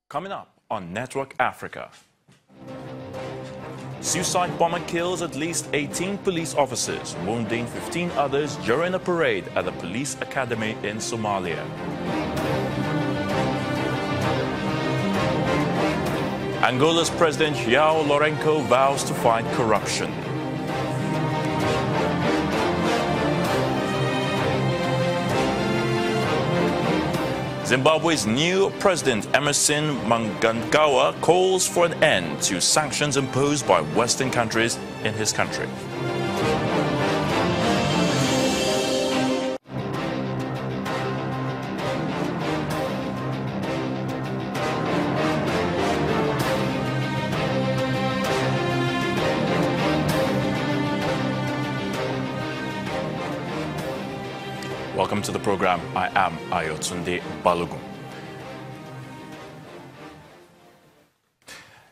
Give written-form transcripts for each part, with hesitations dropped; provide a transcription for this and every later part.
Coming up on Network Africa. Suicide bomber kills at least 18 police officers, wounding 15 others during a parade at a police academy in Somalia. Angola's President João Lourenço vows to fight corruption. Zimbabwe's new president, Emerson Mnangagwa, calls for an end to sanctions imposed by Western countries in his country. Welcome to the program. I am Ayotunde Balogun.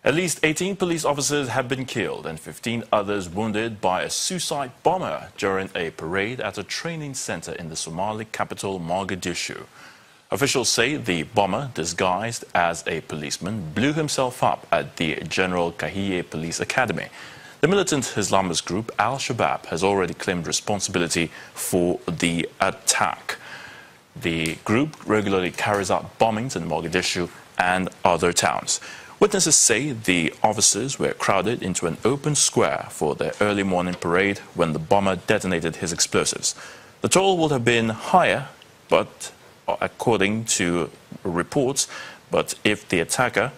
At least 18 police officers have been killed and 15 others wounded by a suicide bomber during a parade at a training center in the Somali capital, Mogadishu. Officials say the bomber, disguised as a policeman, blew himself up at the General Kahiye Police Academy. The militant Islamist group Al-Shabaab has already claimed responsibility for the attack. The group regularly carries out bombings in Mogadishu and other towns. Witnesses say the officers were crowded into an open square for their early morning parade when the bomber detonated his explosives. The toll would have been higher, but according to reports, if the attacker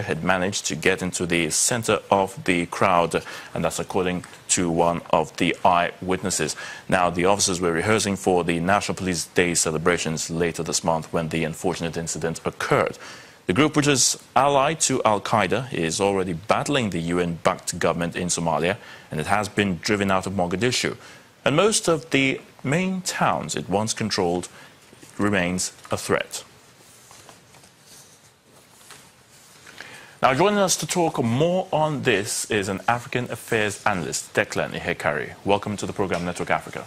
had managed to get into the center of the crowd, and that's according to one of the eyewitnesses. Now, the officers were rehearsing for the National Police Day celebrations later this month when the unfortunate incident occurred. The group, which is allied to Al-Qaeda, is already battling the UN-backed government in Somalia, and it has been driven out of Mogadishu. And most of the main towns it once controlled remains a threat. Now, joining us to talk more on this is an African affairs analyst, Declan Ihekari. Welcome to the program, Network Africa.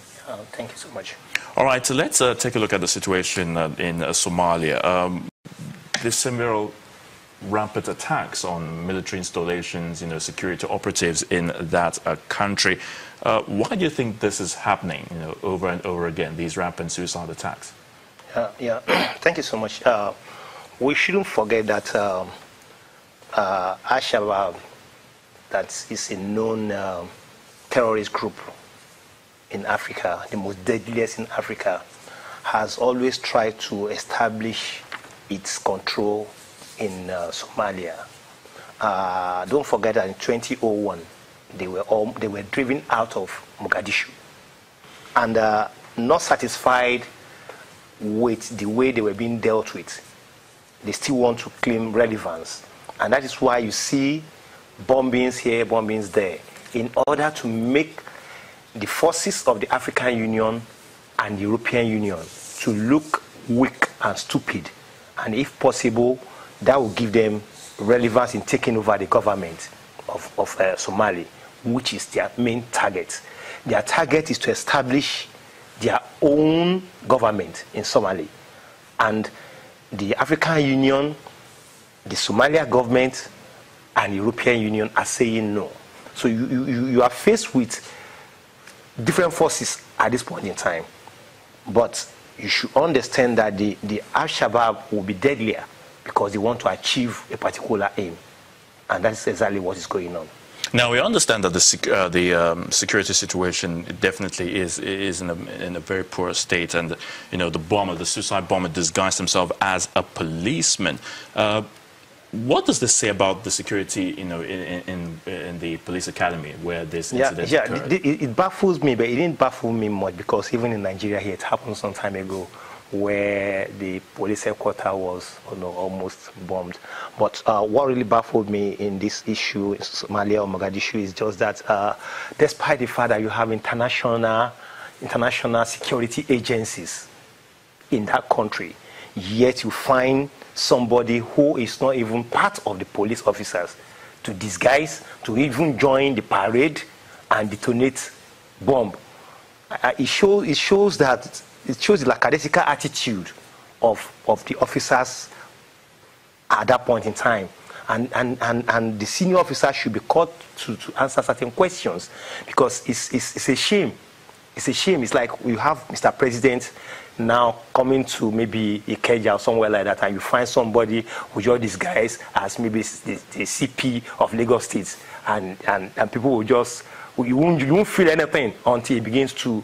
Thank you so much. All right, so let's take a look at the situation in Somalia. There's several rampant attacks on military installations, security operatives in that country. Why do you think this is happening, over and over again, these rampant suicide attacks? Thank you so much. We shouldn't forget that Al-Shabaab, that is a known terrorist group in Africa, the most deadliest in Africa, has always tried to establish its control in Somalia. Don't forget that in 2001, they were driven out of Mogadishu, and not satisfied with the way they were being dealt with, they still want to claim relevance. And that is why you see bombings here, bombings there, in order to make the forces of the African Union and the European Union to look weak and stupid. And if possible, that will give them relevance in taking over the government of Somalia, which is their main target. Their target is to establish their own government in Somalia. And the African Union, the Somalia government, and the European Union are saying no. So you are faced with different forces at this point in time. But you should understand that the Al-Shabaab will be deadlier because they want to achieve a particular aim. And that's exactly what is going on. Now, we understand that the security situation definitely is in a very poor state, and the suicide bomber disguised himself as a policeman. What does this say about the security, in the police academy where this incident occurred? It baffles me, but it didn't baffle me much because even in Nigeria here, it happened some time ago where the police headquarters was almost bombed. But what really baffled me in this issue in Somalia or Mogadishu is just that despite the fact that you have international security agencies in that country, yet you find somebody who is not even part of the police officers to disguise, to even join the parade and detonate bomb. It shows the lackadaisical attitude of the officers at that point in time. And the senior officer should be called to answer certain questions, because it's a shame. It's a shame. It's like you have Mr. President now coming to maybe Ikeja or somewhere like that, and you find somebody who just disguised as maybe the CP of Lagos State, and people will just, you won't feel anything until he begins to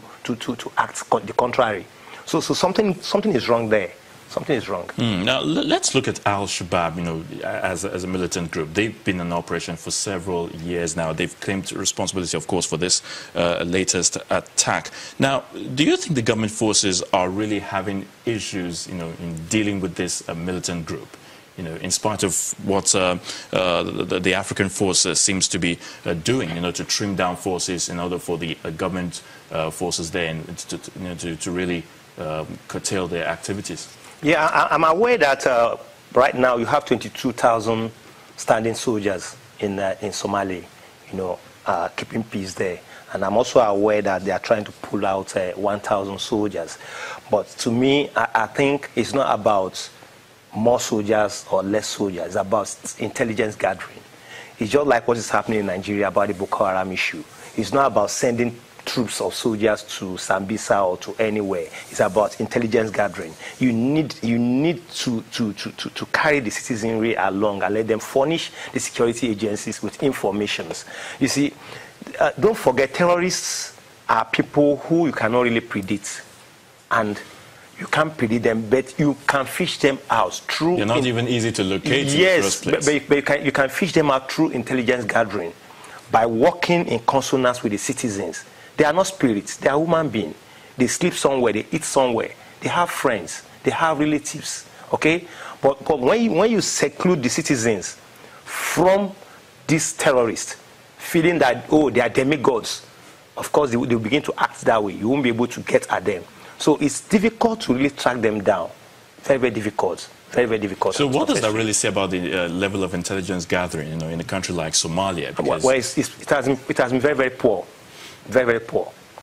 act the contrary. So something is wrong there. Something is wrong. Now, let's look at Al-Shabaab, as a militant group. They've been in operation for several years now. They've claimed responsibility, of course, for this latest attack. Now, do you think the government forces are really having issues, in dealing with this militant group? In spite of what the African force seems to be doing, to trim down forces in order for the government forces there and to really curtail their activities. Yeah, I'm aware that right now you have 22,000 standing soldiers in Somalia, keeping peace there. And I'm also aware that they are trying to pull out 1,000 soldiers. But to me, I think it's not about more soldiers or less soldiers. It's about intelligence gathering. It's just like what is happening in Nigeria about the Boko Haram issue. It's not about sending troops or soldiers to Sambisa or to anywhere. It's about intelligence gathering. You need to carry the citizenry along and let them furnish the security agencies with informations. You see, don't forget, terrorists are people who you cannot really predict, and you can't predict them, but you can fish them out through. They're not even easy to locate. Yes, in the first place. but you can fish them out through intelligence gathering by working in consonance with the citizens. They are not spirits. They are human beings. They sleep somewhere. They eat somewhere. They have friends. They have relatives. Okay? But when you seclude the citizens from these terrorists, feeling that, oh, they are demigods, of course, they'll begin to act that way. You won't be able to get at them. So it's difficult to really track them down. Very, very difficult. Very, very difficult. So what does that really say about the level of intelligence gathering, in a country like Somalia? Because it has been very, very poor. Very, very poor.